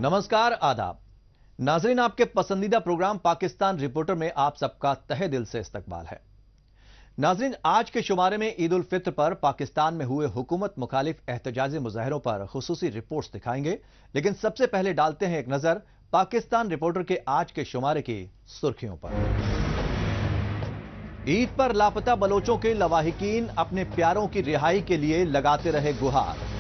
नमस्कार, आदाब नाजरीन, आपके पसंदीदा प्रोग्राम पाकिस्तान रिपोर्टर में आप सबका तहे दिल से इस्तकबाल है। नाजरीन, आज के शुमारे में ईद उल फित्र पर पाकिस्तान में हुए हुकूमत मुखालिफ एहतजाजी मुजाहरों पर खुसूसी रिपोर्ट्स दिखाएंगे, लेकिन सबसे पहले डालते हैं एक नजर पाकिस्तान रिपोर्टर के आज के शुमारे की सुर्खियों पर। ईद पर लापता बलोचों के लवाहिकीन अपने प्यारों की रिहाई के लिए लगाते रहे गुहार।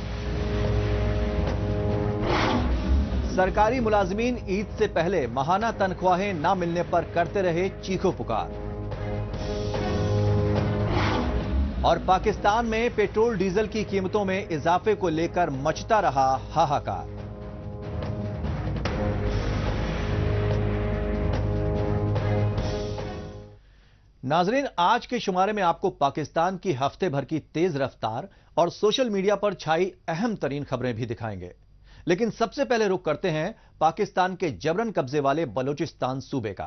सरकारी मुलाजमीन ईद से पहले माहाना तनख्वाहें न मिलने पर करते रहे चीखो पुकार। और पाकिस्तान में पेट्रोल डीजल की कीमतों में इजाफे को लेकर मचता रहा हाहाकार। नाजरीन, आज के शुमारे में आपको पाकिस्तान की हफ्ते भर की तेज रफ्तार और सोशल मीडिया पर छाई अहम तरीन खबरें भी दिखाएंगे, लेकिन सबसे पहले रुख करते हैं पाकिस्तान के जबरन कब्जे वाले बलूचिस्तान सूबे का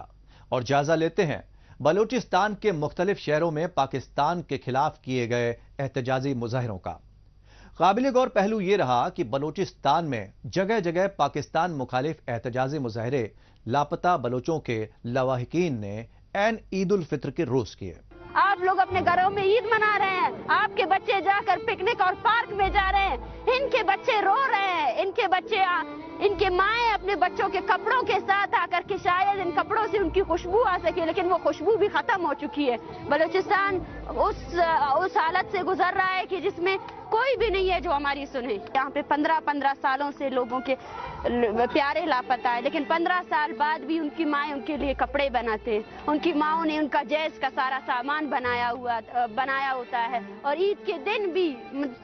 और जायजा लेते हैं बलूचिस्तान के मुख्तलिफ शहरों में पाकिस्तान के खिलाफ किए गए एहतजाजी मुजाहरों का। काबिल गौर पहलू यह रहा कि बलूचिस्तान में जगह जगह पाकिस्तान मुखालिफ एहतजाजी मुजाहरे लापता बलोचों के लवाहिकीन ने ऐन ईद उल फित्र के रोज किए। आप लोग अपने घरों में ईद मना रहे हैं, आपके बच्चे जाकर पिकनिक और पार्क में जा रहे हैं, इनके बच्चे रो रहे हैं, इनके माएं अपने बच्चों के कपड़ों के साथ आकर के शायद इन कपड़ों से उनकी खुशबू आ सके, लेकिन वो खुशबू भी खत्म हो चुकी है। बलूचिस्तान उस हालत से गुजर रहा है कि जिसमें कोई भी नहीं है जो हमारी सुने। यहाँ पे 15-15 सालों से लोगों के प्यारे लापता है, लेकिन 15 साल बाद भी उनकी माएं उनके लिए कपड़े बनाते हैं, उनकी माओं ने उनका जैज का सारा सामान बनाया होता है। और ईद के दिन भी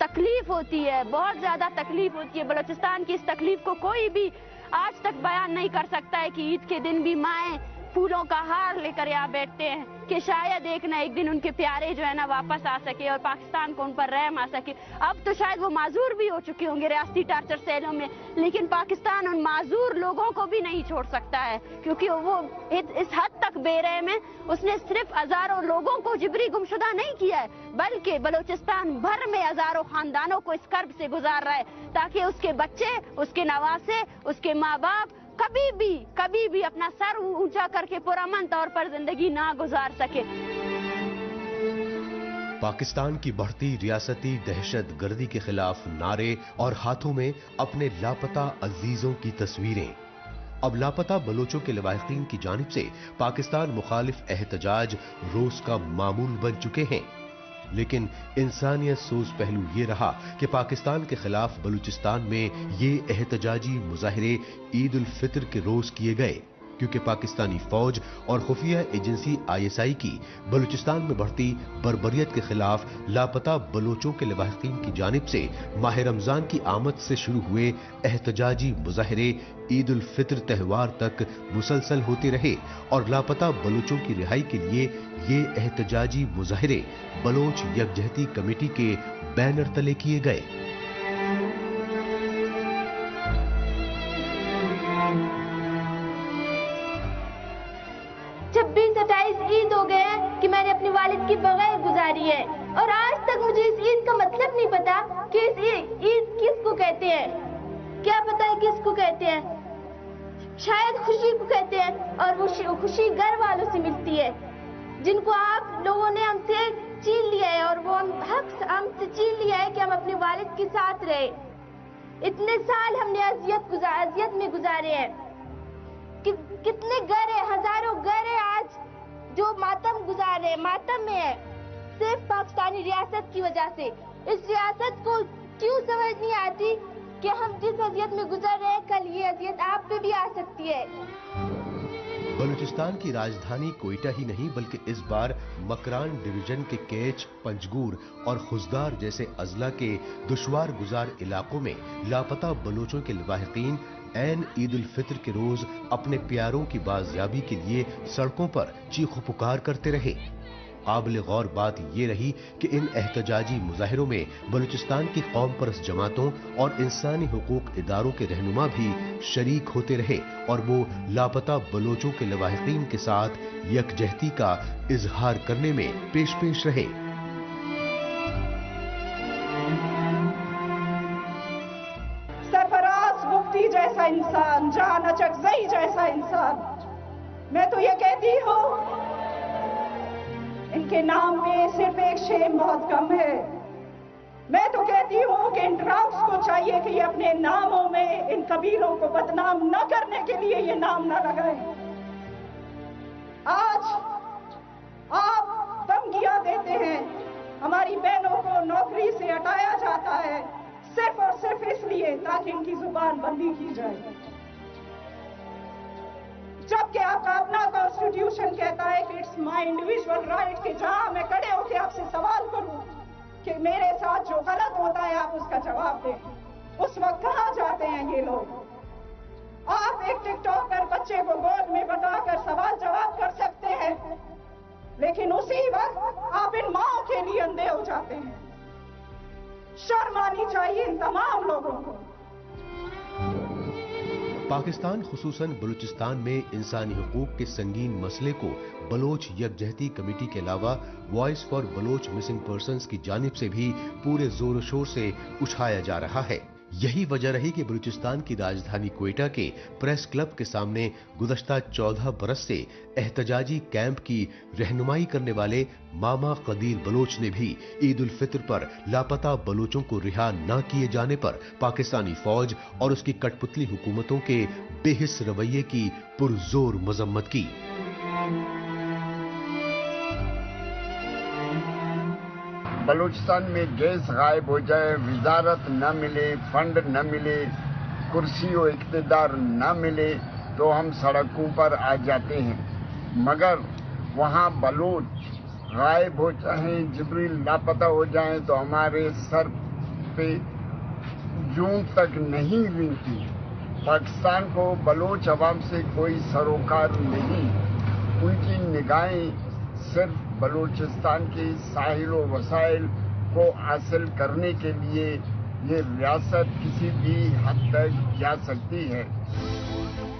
तकलीफ होती है, बहुत ज्यादा तकलीफ होती है। बलूचिस्तान की इस तकलीफ को कोई भी आज तक बयान नहीं कर सकता है कि ईद के दिन भी माएं फूलों का हार लेकर यहाँ बैठते हैं कि शायद एक ना एक दिन उनके प्यारे जो है ना वापस आ सके और पाकिस्तान को उन पर रहम आ सके। अब तो शायद वो माजूर भी हो चुके होंगे रियासती टार्चर सेलों में, लेकिन पाकिस्तान उन माजूर लोगों को भी नहीं छोड़ सकता है, क्योंकि वो इस हद तक बेरहम है। उसने सिर्फ हजारों लोगों को जिबरी गुमशुदा नहीं किया है, बल्कि बलूचिस्तान भर में हजारों खानदानों को इस कर्ब से गुजार रहा है, ताकि उसके बच्चे, उसके नवासे, उसके माँ बाप कभी भी अपना सर ऊंचा करके पुरअमन तौर पर जिंदगी ना गुजार सके। पाकिस्तान की बढ़ती रियासती दहशत गर्दी के खिलाफ नारे और हाथों में अपने लापता अजीजों की तस्वीरें। अब लापता बलोचों के लवाहिकीन की जानिब से पाकिस्तान मुखालिफ एहतजाज रोज का मामूल बन चुके हैं, लेकिन इंसानियत सोज पहलू ये रहा कि पाकिस्तान के खिलाफ बलूचिस्तान में ये एहतजाजी मुजाहरे ईद उल फित्र के रोज किए गए, क्योंकि पाकिस्तानी फौज और खुफिया एजेंसी ISI की बलूचिस्तान में बढ़ती बर्बरियत के खिलाफ लापता बलोचों के लवाहिकीन की जानिब से माह रमजान की आमद से शुरू हुए एहतजाजी मुजाहरे ईद उल फित्र त्योहार तक मुसलसल होते रहे और लापता बलोचों की रिहाई के लिए ये एहतजाजी मुजाहरे बलोच यकजहती कमेटी के बैनर तले किए गए। ईद हो गया है कि मैंने अपने वालिद की बगैर गुजारी है, और आज तक मुझे इस ईद का मतलब नहीं पता कि इस ईद किसको कहते हैं। क्या पता है किसको कहते हैं? शायद खुशी को कहते हैं, और वो खुशी घर वालों से मिलती है जिनको आप लोगों ने हमसे छीन लिया है, और वो हमसे छीन लिया है कि हम अपने वालिद के साथ रहे। इतने साल हमने अजियत में गुजारे हैं। कितने घर है, हजारों घर है आज जो मातम गुजार रहे, मातम में है, सिर्फ पाकिस्तानी रियासत की वजह से। इस रियासत को क्यों समझ नहीं आती कि हम जिस अजियत में गुजर रहे हैं, कल ये अजियत आप पे भी आ सकती है। बलूचिस्तान की राजधानी कोयटा ही नहीं, बल्कि इस बार मकरान डिवीजन के केच, पंजगूर और खुजदार जैसे अजला के दुश्वार गुजार इलाकों में लापता बलोचों के लवाहिकीन ऐन ईद उल फित्र के रोज अपने प्यारों की बाजियाबी के लिए सड़कों पर चीखो पुकार करते रहे। काबिल गौर बात यह रही कि इन एहतजाजी मुजाहिरों में बलूचिस्तान की कौम परस्त जमातों और इंसानी हुकूक इदारों के रहनुमा भी शरीक होते रहे और वो लापता बलोचों के लवाहिकीन के साथ यकजहती का इजहार करने में पेश रहे। सरफराज मुफ्ती जैसे जैसा इंसान, जान अचकजई जैसा इंसान। मैं तो ये कहती हूँ, इनके नाम में सिर्फ एक शेम बहुत कम है। मैं तो कहती हूँ कि इन ड्रग्स को चाहिए कि ये अपने नामों में इन कबीलों को बदनाम न करने के लिए ये नाम न लगाएं। आज आप धमकियां देते हैं, हमारी बहनों को नौकरी से हटाया जाता है सिर्फ और सिर्फ इसलिए ताकि इनकी जुबान बंदी की जाए, जबकि आपका अपना कॉन्स्टिट्यूशन कहता है कि इट्स माय इंडिविजुअल राइट कि जहां मैं खड़े होकर आपसे सवाल करूं कि मेरे साथ जो गलत होता है आप उसका जवाब दें। उस वक्त कहां जाते हैं ये लोग? आप एक टिकटॉक पर बच्चे को गोद में बताकर सवाल जवाब कर सकते हैं, लेकिन उसी वक्त आप इन माओं के लिए अंधे हो जाते हैं। शर्म आनी चाहिए इन तमाम लोगों को। पाकिस्तान खुसूसन बलूचिस्तान में इंसानी हुकूक के संगीन मसले को बलोच यकजहती कमेटी के अलावा voice for Baloch missing persons की जानिब से भी पूरे जोर शोर से उठाया जा रहा है। यही वजह रही कि बलूचिस्तान की राजधानी क्वेटा के प्रेस क्लब के सामने गुज़श्ता 14 बरस से एहतजाजी कैंप की रहनुमाई करने वाले मामा कदीर बलोच ने भी ईद उल फित्र पर लापता बलोचों को रिहा न किए जाने पर पाकिस्तानी फौज और उसकी कठपुतली हुकूमतों के बेहिस रवैये की पुरजोर मजम्मत की। बलूचिस्तान में गैस गायब हो जाए, वजारत न मिले, फंड न मिले, कुर्सी और इक़्तिदार न मिले तो हम सड़कों पर आ जाते हैं, मगर वहाँ बलूच गायब हो जाए, जिब्रील लापता हो जाए तो हमारे सर पे जून तक नहीं रेंगती। पाकिस्तान को बलूच अवाम से कोई सरोकार नहीं, उनकी निगाहें सिर्फ बलूचिस्तान के साहिल व वसाइल को हासिल करने के लिए ये रियासत किसी भी हद तक जा सकती है।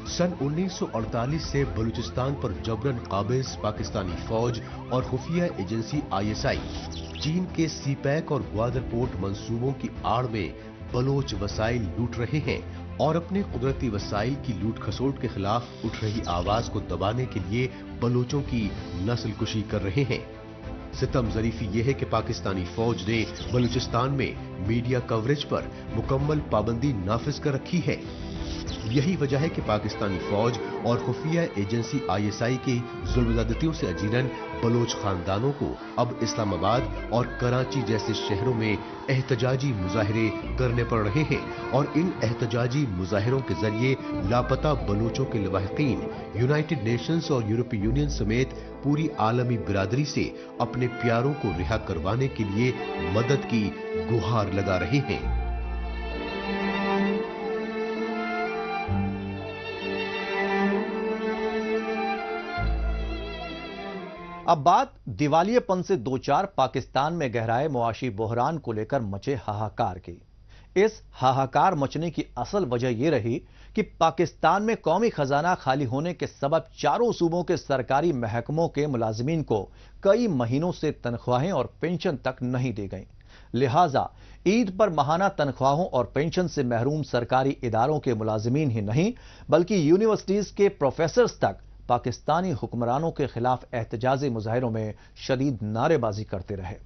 सन 1948 से बलूचिस्तान पर जबरन काबिज पाकिस्तानी फौज और खुफिया एजेंसी ISI चीन के सीपैक और ग्वादर पोर्ट मंसूबों की आड़ में बलोच वसाइल लूट रहे हैं और अपने कुदरती वसाइल की लूट खसोट के खिलाफ उठ रही आवाज को दबाने के लिए बलोचों की नस्ल कुशी कर रहे हैं। सितम ज़रीफी यह है कि पाकिस्तानी फौज ने बलूचिस्तान में मीडिया कवरेज पर मुकम्मल पाबंदी नाफिज कर रखी है। यही वजह है कि पाकिस्तानी फौज और खुफिया एजेंसी ISI की जुल्म-ज़्यादतियों से अजीरन बलोच खानदानों को अब इस्लामाबाद और कराची जैसे शहरों में एहतजाजी मुजाहरे करने पड़ रहे हैं और इन एहतजाजी मुजाहरों के जरिए लापता बलोचों के लवाहिकीन यूनाइटेड नेशंस और यूरोपीय यूनियन समेत पूरी आलमी बिरादरी से अपने प्यारों को रिहा करवाने के लिए मदद की गुहार लगा रहे हैं। अब बात दिवालियेपन से दो चार पाकिस्तान में गहराए मुआशी बहरान को लेकर मचे हाहाकार की। इस हाहाकार मचने की असल वजह यह रही कि पाकिस्तान में कौमी खजाना खाली होने के सबब चारों सूबों के सरकारी महकमों के मुलाजिमीन को कई महीनों से तनख्वाहें और पेंशन तक नहीं दी गईं। लिहाजा ईद पर माहाना तनख्वाहों और पेंशन से महरूम सरकारी इदारों के मुलाजिमीन ही नहीं बल्कि यूनिवर्सिटीज के प्रोफेसर्स तक पाकिस्तानी हुक्मरानों के खिलाफ एहतजाजी मुजाहिरों में शदीद नारेबाजी करते रहे।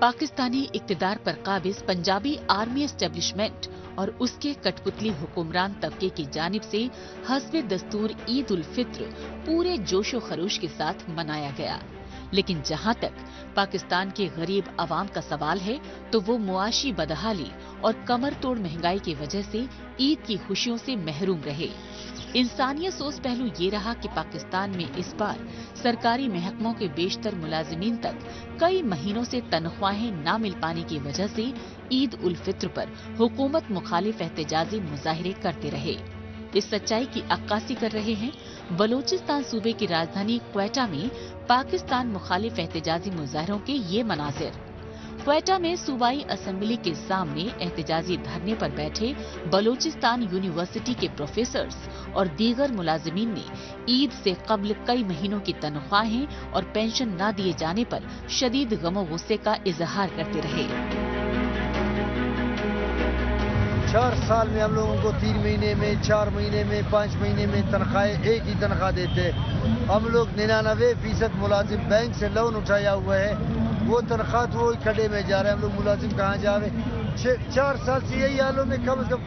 पाकिस्तानी इक्तिदार पर काबिज पंजाबी आर्मी एस्टेब्लिशमेंट और उसके कठपुतली हुक्मरान तबके की जानिब से हस्बे दस्तूर ईद उल फित्र पूरे जोशो खरोश के साथ मनाया गया, लेकिन जहां तक पाकिस्तान के गरीब अवाम का सवाल है तो वो मुआशी बदहाली और कमर तोड़ महंगाई की वजह से ईद की खुशियों से महरूम रहे। इंसानियत सोच पहलू ये रहा कि पाकिस्तान में इस बार सरकारी महकमों के बेशतर मुलाजिमीन तक कई महीनों से तनख्वाहें न मिल पाने की वजह से ईद उल फित्र पर हुकूमत मुखालिफ एहतजाजी मुजाहिरे करते रहे। इस सच्चाई की अक्कासी कर रहे हैं बलूचिस्तान सूबे की राजधानी क्वेटा में पाकिस्तान मुखालिफ एहतजाजी मुजाहिरों के ये मनाजिर। क्वेटा में सूबाई असेंबली के सामने एहतजाजी धरने पर बैठे बलूचिस्तान यूनिवर्सिटी के प्रोफेसर्स और दीगर मुलाजिमीन ने ईद से कबल कई महीनों की तनख्वाहें और पेंशन न दिए जाने पर शदीद गमो गुस्से का इजहार करते रहे। 4 साल में हम लोगों को 3 महीने में, 4 महीने में, 5 महीने में तनख्वाहें एक ही तनख्वाह देते हैं। हम लोग 99% मुलाजिम बैंक से लोन उठाया हुआ है, वो तनख्वाह तो वो खड्डे में जा रहे हैं। हम लोग मुलाजिम कहाँ जावे? 4 साल से यही हालों में कम से कम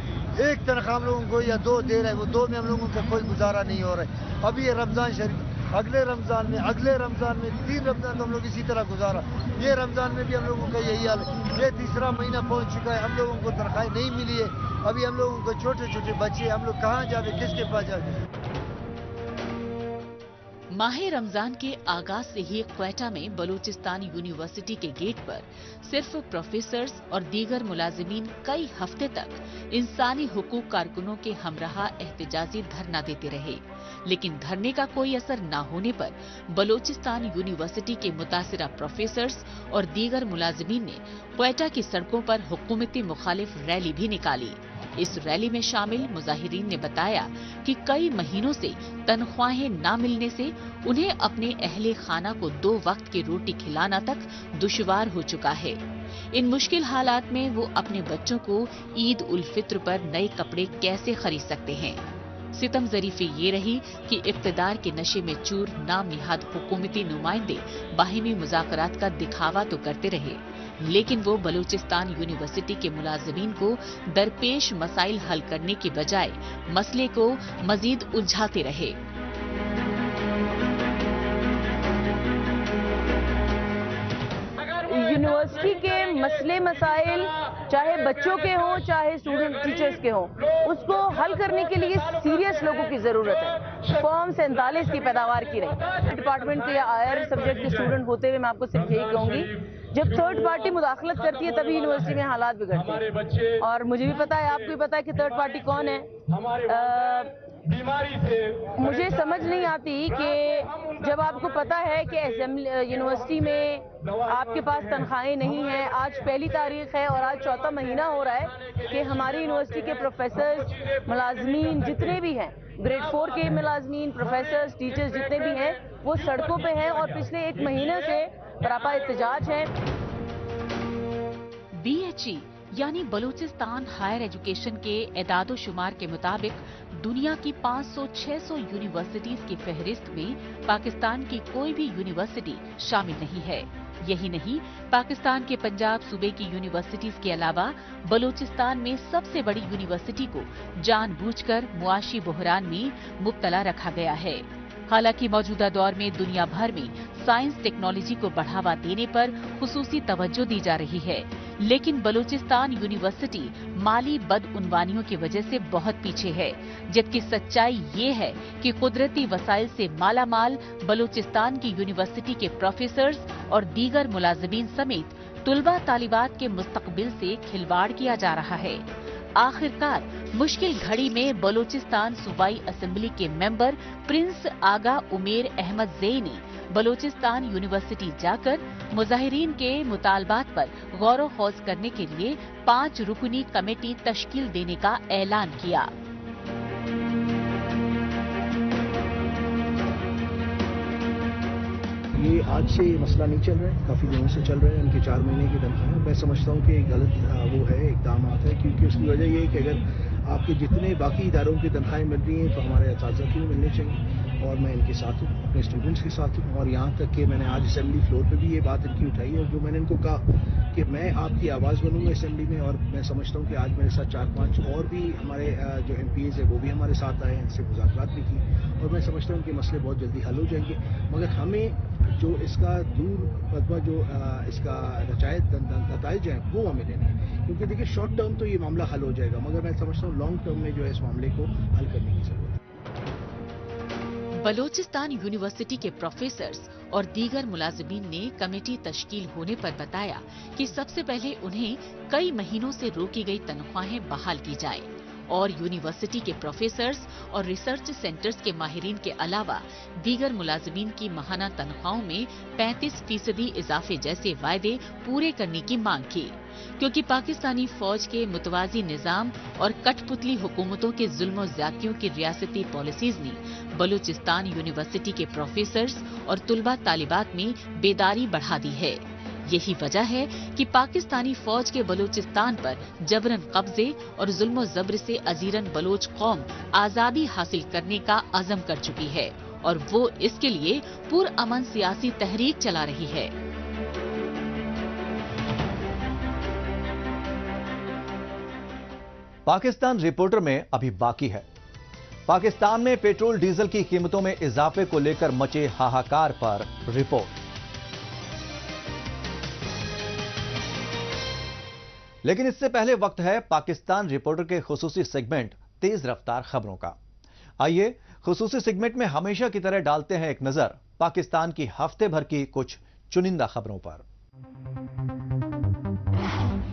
एक तनख्वाह हम लोगों को या 2 दे रहे हैं, वो 2 में हम लोगों का कोई गुजारा नहीं हो रहा है। अभी ये रमजान शरीफ, अगले रमजान में 3 रमजान तो हम लोग इसी तरह गुजारा। ये रमजान में भी हम लोगों का यही हाल है। ये तीसरा महीना पहुंच चुका है, हम लोगों को तनख्वाह नहीं मिली है। अभी हम लोगों को छोटे छोटे बच्चे, हम लोग कहाँ जावे, किसके पास जावे? माहे रमजान के आगाज से ही क्वेटा में बलूचिस्तान यूनिवर्सिटी के गेट पर सिर्फ प्रोफेसर्स और दीगर मुलाजिमीन कई हफ्ते तक इंसानी हुकूक कारकुनों के हमराह एहतजाजी धरना देते रहे, लेकिन धरने का कोई असर न होने पर बलूचिस्तान यूनिवर्सिटी के मुतासिरा प्रोफेसर्स और दीगर मुलाजिमीन ने क्वेटा की सड़कों पर हुकूमती मुखालिफ रैली भी निकाली। इस रैली में शामिल मुजाहिरीन ने बताया कि कई महीनों से तनख्वाहें न मिलने से उन्हें अपने अहले खाना को 2 वक्त की रोटी खिलाना तक दुश्वार हो चुका है। इन मुश्किल हालात में वो अपने बच्चों को ईद उल फित्र पर नए कपड़े कैसे खरीद सकते हैं। सितम ज़रीफ़ी ये रही कि इक़्तिदार के नशे में चूर नाम निहाद हुकूमती नुमाइंदे बाहिमी मुज़ाकरात का दिखावा तो करते रहे, लेकिन वो बलूचिस्तान यूनिवर्सिटी के मुलाजिमीन को दरपेश मसाइल हल करने की बजाय मसले को मजीद उलझाते रहे। यूनिवर्सिटी के मसले मसाइल चाहे बच्चों के हों चाहे स्टूडेंट टीचर्स के हों, उसको हल करने के लिए सीरियस लोगों की जरूरत है। फॉर्म 47 की पैदावार की रही। डिपार्टमेंट के या हायर सब्जेक्ट के स्टूडेंट होते हुए मैं आपको सिर्फ यही कहूंगी, जब थर्ड पार्टी मुदाखलत करती है तभी यूनिवर्सिटी में हालात बिगड़ते हैं। और मुझे भी पता है, आपको भी पता है कि थर्ड पार्टी कौन है। मुझे समझ नहीं आती कि जब आपको पता है कि यूनिवर्सिटी में आपके पास तनख्वाहें नहीं हैं, आज पहली तारीख है और आज 4था महीना हो रहा है कि हमारी यूनिवर्सिटी के प्रोफेसर्स, मुलाजमीन जितने भी हैं, ग्रेड 4 के मुलाजमीन, प्रोफेसर्स, टीचर्स जितने भी हैं, वो सड़कों पे हैं और पिछले 1 महीने से बरापा एहतजाज है। BHE यानी बलूचिस्तान हायर एजुकेशन के एदादो शुमार के मुताबिक दुनिया की 500-600 यूनिवर्सिटीज की फहरिस्त में पाकिस्तान की कोई भी यूनिवर्सिटी शामिल नहीं है। यही नहीं, पाकिस्तान के पंजाब सूबे की यूनिवर्सिटीज के अलावा बलूचिस्तान में सबसे बड़ी यूनिवर्सिटी को जानबूझकर मुआशी बहरान में मुब्तला रखा गया है। हालांकि मौजूदा दौर में दुनिया भर में साइंस टेक्नोलॉजी को बढ़ावा देने पर खुसूसी तवज्जो दी जा रही है, लेकिन बलूचिस्तान यूनिवर्सिटी माली बदउनवानियों की वजह से बहुत पीछे है। जबकि सच्चाई ये है कि कुदरती वसाइल से मालामाल बलूचिस्तान की यूनिवर्सिटी के प्रोफेसर्स और दीगर मुलाजिमीन समेत तुलबा तालिबात के मुस्तकबिल से खिलवाड़ किया जा रहा है। आखिरकार मुश्किल घड़ी में बलूचिस्तान सूबाई असेंबली के मेंबर प्रिंस आगा उमेर अहमद ज़ेई ने बलूचिस्तान यूनिवर्सिटी जाकर मुजाहिरीन के मुतालबात पर गौर खौज करने के लिए 5 रुकनी कमेटी तश्कील देने का ऐलान किया। ये आज से ये मसला नहीं चल रहा है, काफ़ी दिनों से चल रहा है। उनके 4 महीने की तनख्वाह, मैं समझता हूँ कि गलत वो है, इक़दाम आता है, क्योंकि उसकी वजह ये है कि अगर आपके जितने बाकी इदारों की तनख्वाहें मिल रही हैं तो हमारे असातिज़ा की भी मिलनी चाहिए। और मैं इनके साथ हूँ, अपने स्टूडेंट्स के साथ हूँ। और यहाँ तक कि मैंने आज असेंबली फ्लोर पे भी ये बात इनकी उठाई है, और जो मैंने इनको कहा कि मैं आपकी आवाज़ बनूंगा असेंबली में। और मैं समझता हूँ कि आज मेरे साथ 4-5 और भी हमारे जो MPs है वो भी हमारे साथ आए हैं, इनसे मुज़ाकरात भी की, और मैं समझता हूँ कि मसले बहुत जल्दी हल हो जाएंगे। मगर हमें जो इसका दूर जो इसका नताइज हैं वो हमें लेने हैं, क्योंकि देखिए शॉर्ट टर्म तो ये मामला हल हो जाएगा, मगर मैं समझता हूँ लॉन्ग टर्म में जो है इस मामले को हल करने की जरूरत है। बलूचिस्तान यूनिवर्सिटी के प्रोफेसर्स और दीगर मुलाजिमीन ने कमेटी तश्कील होने पर बताया कि सबसे पहले उन्हें कई महीनों से रोकी गई तनख्वाहें बहाल की जाएं और यूनिवर्सिटी के प्रोफेसर्स और रिसर्च सेंटर्स के माहिरीन के अलावा दीगर मुलाजिमीन की माहाना तनख्वाहों में 35% इजाफे जैसे वायदे पूरे करने की मांग की, क्योंकि पाकिस्तानी फौज के मुतवाजी निजाम और कठपुतली हुकूमतों के जुल्म ज्यादतियों की रियासती पॉलिसीज ने बलूचिस्तान यूनिवर्सिटी के प्रोफेसर्स और तुलबा तालिबात में बेदारी बढ़ा दी है। यही वजह है कि पाकिस्तानी फौज के बलूचिस्तान पर जबरन कब्जे और जुल्म जबर से अजीरन बलोच कौम आजादी हासिल करने का अज़म कर चुकी है और वो इसके लिए पुरअमन सियासी तहरीक चला रही है। पाकिस्तान रिपोर्टर में अभी बाकी है। पाकिस्तान में पेट्रोल डीजल की कीमतों में इजाफे को लेकर मचे हाहाकार पर रिपोर्ट। लेकिन इससे पहले वक्त है पाकिस्तान रिपोर्टर के खुसूसी सेगमेंट तेज रफ्तार खबरों का। आइए खुसूसी सेगमेंट में हमेशा की तरह डालते हैं एक नजर पाकिस्तान की हफ्ते भर की कुछ चुनिंदा खबरों पर।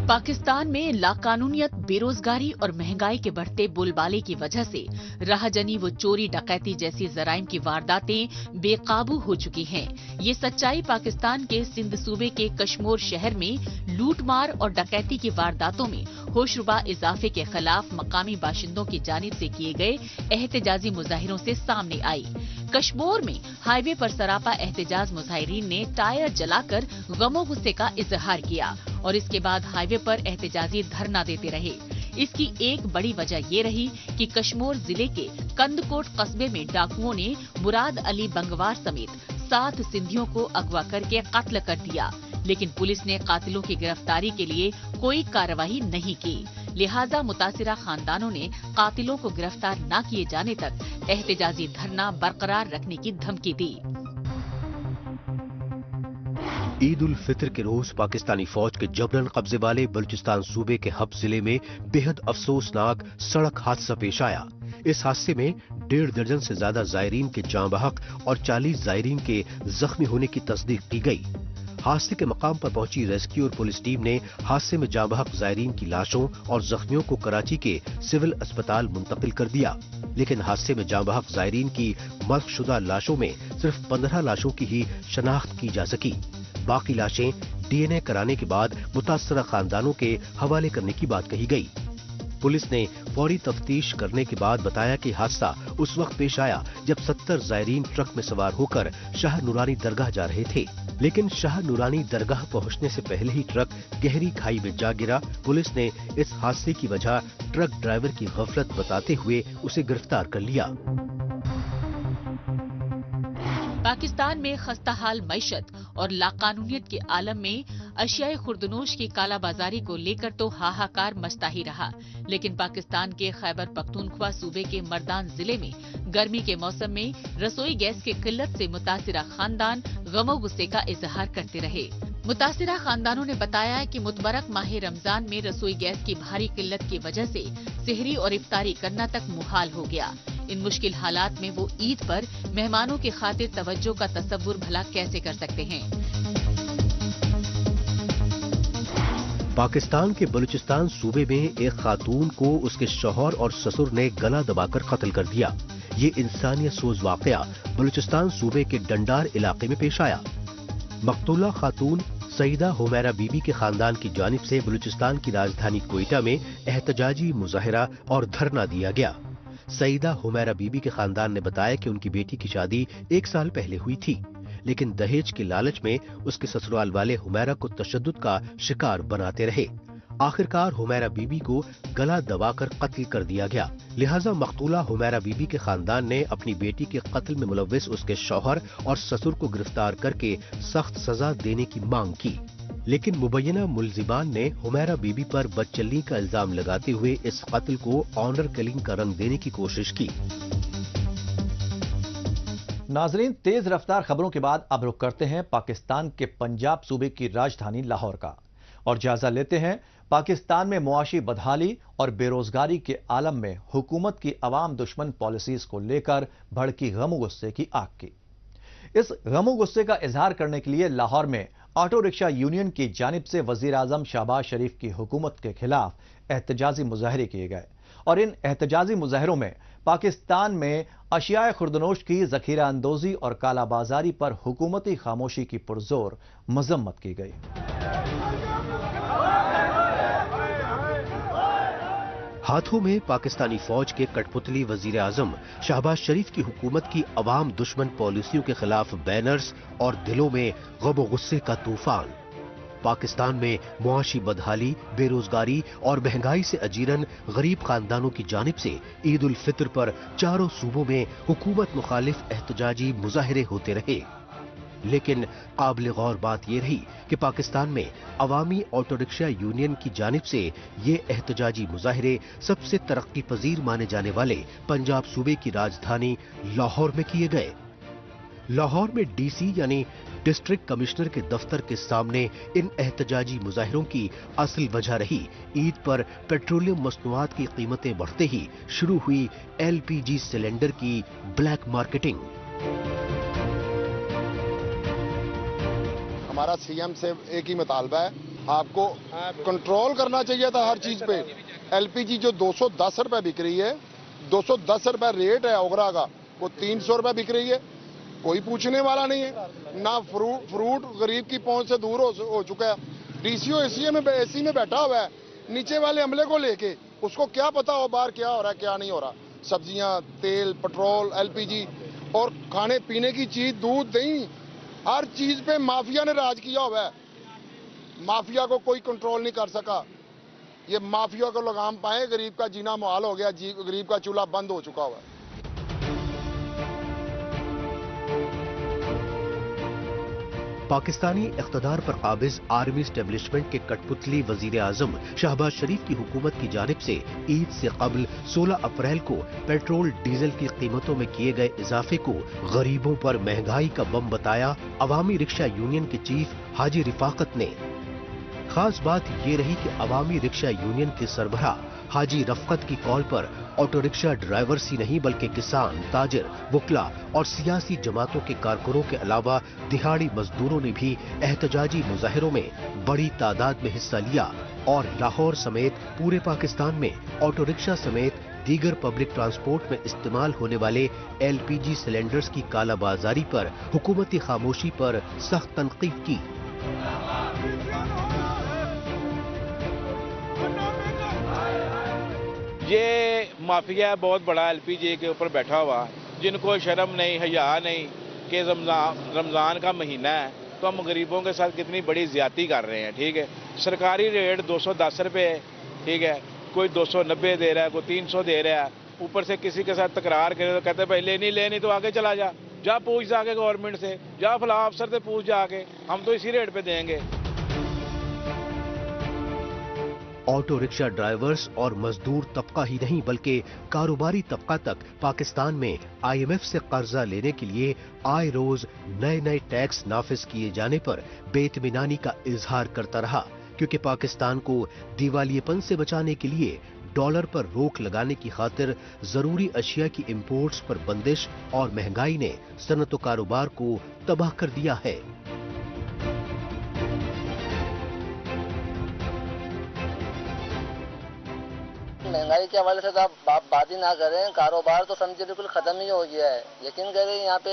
पाकिस्तान में लाकानूनियत, बेरोजगारी और महंगाई के बढ़ते बोलबाले की वजह से राहजनी व चोरी डकैती जैसी जराइम की वारदातें बेकाबू हो चुकी हैं। ये सच्चाई पाकिस्तान के सिंध सूबे के कश्मोर शहर में लूटमार और डकैती की वारदातों में होशरुबा इजाफे के खिलाफ मकामी बाशिंदों की जानिब से किए गए एहतजाजी मुजाहिरों से सामने आई। कश्मोर में हाईवे पर सरापा एहतजाज मुजाहिरीन ने टायर जलाकर गमो गुस्से का इजहार किया और इसके बाद हाईवे पर एहतजाजी धरना देते रहे। इसकी एक बड़ी वजह ये रही कि कश्मोर जिले के कंदकोट कस्बे में डाकुओं ने मुराद अली बंगवार समेत 7 सिंधियों को अगवा करके कत्ल कर दिया, लेकिन पुलिस ने कातिलों की गिरफ्तारी के लिए कोई कार्रवाई नहीं की। लिहाजा मुतासिरा खानदानों ने कातिलों को गिरफ्तार न किए जाने तक एहतजाजी धरना बरकरार रखने की धमकी दी। ईद उल फितर के रोज पाकिस्तानी फौज के जबरन कब्जे वाले बलूचिस्तान सूबे के हब जिले में बेहद अफसोसनाक सड़क हादसा पेश आया। इस हादसे में 1.5 दर्जन से ज्यादा जायरीन के जाँ बहक और 40 जायरीन के जख्मी होने की तस्दीक की गई। हादसे के मकाम पर पहुंची रेस्क्यू और पुलिस टीम ने हादसे में जाँ बहक जायरीन की लाशों और जख्मियों को कराची के सिविल अस्पताल मुंतकिल कर दिया, लेकिन हादसे में जाँ बहक जायरीन की मर्गशुदा लाशों में सिर्फ 15 लाशों की ही शनाख्त की जा सकी। बाकी लाशें डीएनए कराने के बाद मुतासरा खानदानों के हवाले करने की बात कही गई। पुलिस ने फौरी तफ्तीश करने के बाद बताया कि हादसा उस वक्त पेश आया जब 70 जायरीन ट्रक में सवार होकर शाह नूरानी दरगाह जा रहे थे, लेकिन शाह नूरानी दरगाह पहुंचने से पहले ही ट्रक गहरी खाई में जा गिरा। पुलिस ने इस हादसे की वजह ट्रक ड्राइवर की गफलत बताते हुए उसे गिरफ्तार कर लिया। पाकिस्तान में खस्ताहाल मईशत और लाकानूनियत के आलम में अशियाए खुर्दनोश की कालाबाजारी को लेकर तो हाहाकार मचता ही रहा, लेकिन पाकिस्तान के खैबर पख्तूनख्वा सूबे के मर्दान जिले में गर्मी के मौसम में रसोई गैस की किल्लत से मुतासिरा खानदान गमो गुस्से का इजहार करते रहे। मुतासिरा खानदानों ने बताया कि मुतबरक माह रमजान में रसोई गैस की भारी किल्लत की वजह से सेहरी और इफ्तारी करना तक मुहाल हो गया। इन मुश्किल हालात में वो ईद पर मेहमानों की खातिर तवज्जो का तसव्वुर भला कैसे कर सकते हैं। पाकिस्तान के बलूचिस्तान सूबे में एक खातून को उसके शौहर और ससुर ने गला दबाकर कत्ल कर दिया। ये इंसानियत सोज वाकया बलूचिस्तान सूबे के डंडार इलाके में पेश आया। मकतूला खातून सईदा हुमैरा बीबी के खानदान की जानिब से बलूचिस्तान की राजधानी कोयटा में एहतजाजी मुजाहिरा और धरना दिया गया। सईदा हुमैरा बीबी के खानदान ने बताया कि उनकी बेटी की शादी 1 साल पहले हुई थी, लेकिन दहेज के लालच में उसके ससुराल वाले हुमैरा को तशद्दुद का शिकार बनाते रहे। आखिरकार हुमैरा बीबी को गला दबाकर कत्ल कर दिया गया। लिहाजा मकतूला हुमैरा बीबी के खानदान ने अपनी बेटी के कत्ल में मुलव्विस उसके शौहर और ससुर को गिरफ्तार करके सख्त सजा देने की मांग की, लेकिन मुबैना मुलजिमान ने हुमैरा बीबी पर बदचलनी का इल्जाम लगाते हुए इस कत्ल को ऑनर किलिंग का रंग देने की कोशिश की। नाजरीन, तेज रफ्तार खबरों के बाद अब रुख करते हैं पाकिस्तान के पंजाब सूबे की राजधानी लाहौर का और जायजा लेते हैं पाकिस्तान में मुआशी बदहाली और बेरोजगारी के आलम में हुकूमत की अवाम दुश्मन पॉलिसीज को लेकर भड़की गम गुस्से की आग की। इस गम गुस्से का इजहार करने के लिए लाहौर में ऑटो रिक्शा यूनियन की जानिब से वजीर आजम शहबाज शरीफ की हुकूमत के खिलाफ एहतजाजी मुजाहरे किए गए और इन एहतजाजी मुजाहरों में पाकिस्तान में अशियाए खुर्दनोश की ज़ख़ीरा अंदोज़ी और कालाबाजारी पर हुकूमती खामोशी की पुरजोर मजम्मत की गई। हाथों में पाकिस्तानी फौज के कठपुतली वजीर आजम शहबाज शरीफ की हुकूमत की अवाम दुश्मन पॉलिसियों के खिलाफ बैनर्स और दिलों में गम गुस्से का तूफान। पाकिस्तान में मुआशी बदहाली, बेरोजगारी और महंगाई से अजीरन गरीब खानदानों की जानिब से ईद उल फितर पर चारों सूबों में हुकूमत मुखालिफ एहतजाजी मुजाहरे होते रहे। लेकिन काबिल गौर बात यह रही कि पाकिस्तान में अवामी ऑटो रिक्शा यूनियन की जानिब से ये एहतजाजी मुजाहरे सबसे तरक्की पजीर माने जाने वाले पंजाब सूबे की राजधानी लाहौर में किए गए। लाहौर में डीसी यानी डिस्ट्रिक्ट कमिश्नर के दफ्तर के सामने इन एहतजाजी मुजाहिरों की असल वजह रही ईद पर पेट्रोलियम मसनूआत की कीमतें बढ़ते ही शुरू हुई एलपीजी सिलेंडर की ब्लैक मार्केटिंग। हमारा सीएम से एक ही मुतालबा है, आपको कंट्रोल करना चाहिए था हर चीज पे। एलपीजी जो 210 रुपए बिक रही है, 210 रुपए रेट है ओगरा का, वो 300 रुपए बिक रही है, कोई पूछने वाला नहीं है। ना फ्रूट गरीब की पहुंच से दूर हो चुका है। डीसीओ एसी में बैठा हुआ है, नीचे वाले अमले को लेके, उसको क्या पता हो बाहर क्या हो रहा है क्या नहीं हो रहा। सब्जियां, तेल, पेट्रोल, एलपीजी और खाने पीने की चीज, दूध, दही, हर चीज पे माफिया ने राज किया हुआ है। माफिया को कोई कंट्रोल नहीं कर सका। ये माफिया को लगाम पाए, गरीब का जीना मुहाल हो गया, गरीब का चूल्हा बंद हो चुका हुआ है। पाकिस्तानी इख्तदार पर काबिज आर्मी स्टेब्लिशमेंट के कठपुतली वजीर आजम शहबाज शरीफ की हुकूमत की जानिब से ईद से कबल 16 अप्रैल को पेट्रोल डीजल की कीमतों में किए गए इजाफे को गरीबों पर महंगाई का बम बताया अवामी रिक्शा यूनियन के चीफ हाजी रिफाकत ने। खास बात ये रही कि अवामी रिक्शा यूनियन के सरबराह हाजी रफकत की कॉल पर ऑटो रिक्शा ड्राइवर्स ही नहीं बल्कि किसान, ताजिर, वकला और सियासी जमातों के कारकुनों के अलावा दिहाड़ी मजदूरों ने भी एहतजाजी मुजाहिरों में बड़ी तादाद में हिस्सा लिया और लाहौर समेत पूरे पाकिस्तान में ऑटो रिक्शा समेत दीगर पब्लिक ट्रांसपोर्ट में इस्तेमाल होने वाले एलपीजी सिलेंडर्स की कालाबाजारी पर हुकूमती खामोशी पर सख्त तनकीद की। ये माफिया बहुत बड़ा एलपीजी के ऊपर बैठा हुआ, जिनको शर्म नहीं, हया नहीं कि रमज़ान का महीना है तो हम गरीबों के साथ कितनी बड़ी ज्यादती कर रहे हैं। ठीक है, सरकारी रेट 210 रुपये है, ठीक है, कोई 290 दे रहा है, कोई 300 दे रहा है। ऊपर से किसी के साथ तकरार करे तो कहते भाई लेनी तो आगे चला जा पूछ जाके गवर्नमेंट से, जा फलां अफसर से पूछ जाके, हम तो इसी रेट पे देंगे। ऑटो रिक्शा ड्राइवर्स और मजदूर तबका ही नहीं बल्कि कारोबारी तबका तक पाकिस्तान में IMF से कर्जा लेने के लिए आए रोज नए टैक्स नाफिज किए जाने पर बेइत्मीनानी का इजहार करता रहा, क्योंकि पाकिस्तान को दिवालियेपन से बचाने के लिए डॉलर पर रोक लगाने की खातिर जरूरी अशिया की इंपोर्ट्स पर बंदिश और महंगाई ने सनत व कारोबार को तबाह कर दिया है। महंगाई के हवाले से तो आप बात ही ना करें, कारोबार तो समझे बिल्कुल खत्म ही हो गया है। यकीन करें, यहाँ पे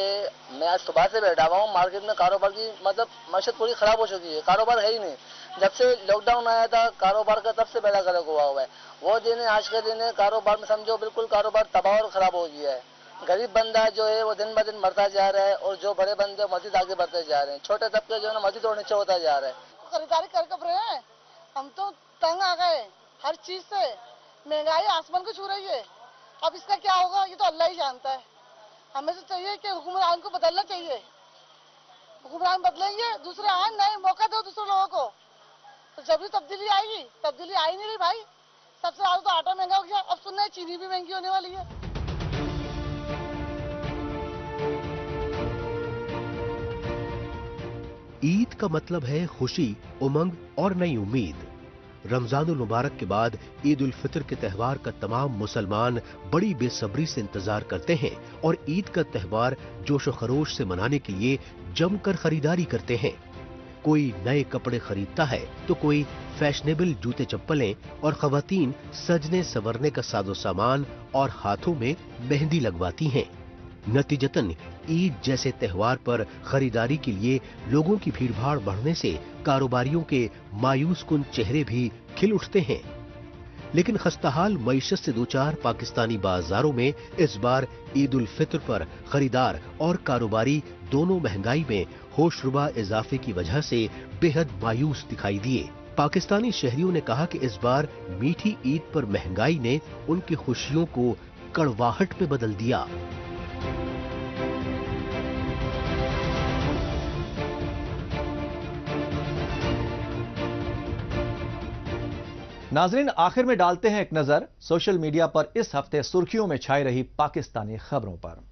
मैं आज सुबह से बैठा हुआ हूँ, मार्केट में कारोबार की मतलब माशत पूरी खराब हो चुकी है, कारोबार है ही नहीं। जब से लॉकडाउन आया था कारोबार का तब से बेड़ा गर्क हुआ है। वो दिन है आज के दिन है, कारोबार में समझो बिल्कुल कारोबार तबाह और खराब हो गया है। गरीब बंदा जो है वो दिन ब दिन मरता जा रहा है और जो बड़े बंदे मजीद आगे बढ़ते जा रहे हैं, छोटे तबके जो है ना मजीद और नीचे होता जा रहा है। खरीदारी कर कब रहे हैं, हम तो तंग आ गए हर चीज से, महंगाई आसमान को छू रही है। अब इसका क्या होगा ये तो अल्लाह ही जानता है। हमें तो चाहिए कि हुक्मरान को बदलना चाहिए, हुक्मरान बदलेंगे, दूसरे आए, नए मौका दो दूसरे लोगों को, तो जब भी तब्दीली आएगी। तब्दीली आई नहीं रही भाई, सबसे ज्यादा तो आटा महंगा हो गया, अब सुनना है चीनी भी महंगी होने वाली है। ईद का मतलब है खुशी, उमंग और नई उम्मीद। रमजानुल मुबारक के बाद ईद उल फितर के त्यौहार का तमाम मुसलमान बड़ी बेसब्री से इंतजार करते हैं और ईद का त्यौहार जोश व खरोश से मनाने के लिए जमकर खरीदारी करते हैं। कोई नए कपड़े खरीदता है तो कोई फैशनेबल जूते चप्पलें और खवातीन सजने संवरने का साजो सामान और हाथों में मेहंदी लगवाती हैं। नतीजतन ईद जैसे त्योहार पर खरीदारी के लिए लोगों की भीड़भाड़ बढ़ने से कारोबारियों के मायूस कुन चेहरे भी खिल उठते हैं। लेकिन खस्ताहाल मईशत से दोचार पाकिस्तानी बाजारों में इस बार ईद उल फित्र पर खरीदार और कारोबारी दोनों महंगाई में होशरुबा इजाफे की वजह से बेहद मायूस दिखाई दिए। पाकिस्तानी शहरियों ने कहा कि इस बार मीठी ईद पर महंगाई ने उनकी खुशियों को कड़वाहट में बदल दिया। नाजरीन, आखिर में डालते हैं एक नजर सोशल मीडिया पर इस हफ्ते सुर्खियों में छाई रही पाकिस्तानी खबरों पर।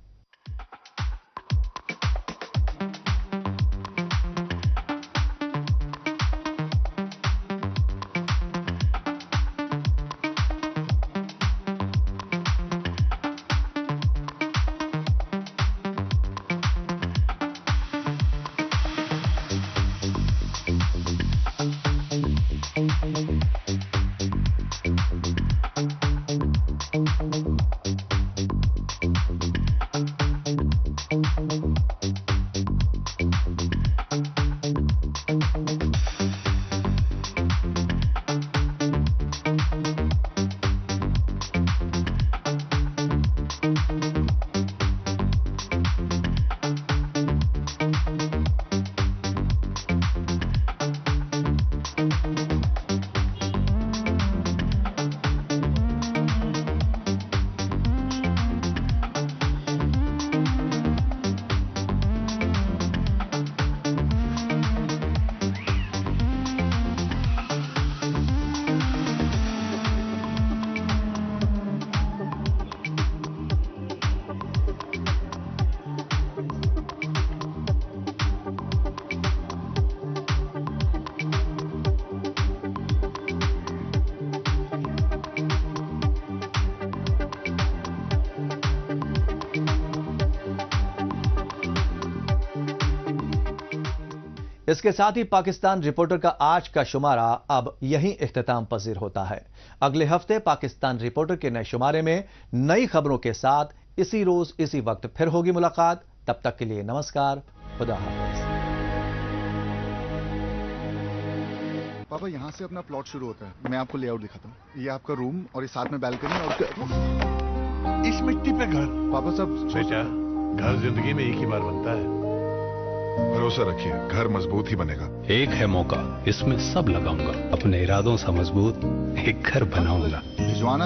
इसके साथ ही पाकिस्तान रिपोर्टर का आज का शुमारा अब यहीं इख्तिताम पजीर होता है। अगले हफ्ते पाकिस्तान रिपोर्टर के नए शुमारे में नई खबरों के साथ इसी रोज इसी वक्त फिर होगी मुलाकात। तब तक के लिए नमस्कार, खुदा हाफिज। पापा, यहाँ से अपना प्लॉट शुरू होता है। मैं आपको लेआउट दिखाता हूँ। ये आपका रूम और इस साथ में बैल्कनी और इस मिट्टी पे घर। पापा सब बेटा, घर जिंदगी में एक ही बार बनता है। भरोसा रखिए, घर मजबूत ही बनेगा। एक है मौका, इसमें सब लगाऊंगा। अपने इरादों से मजबूत एक घर बनाऊंगा। भिजवाना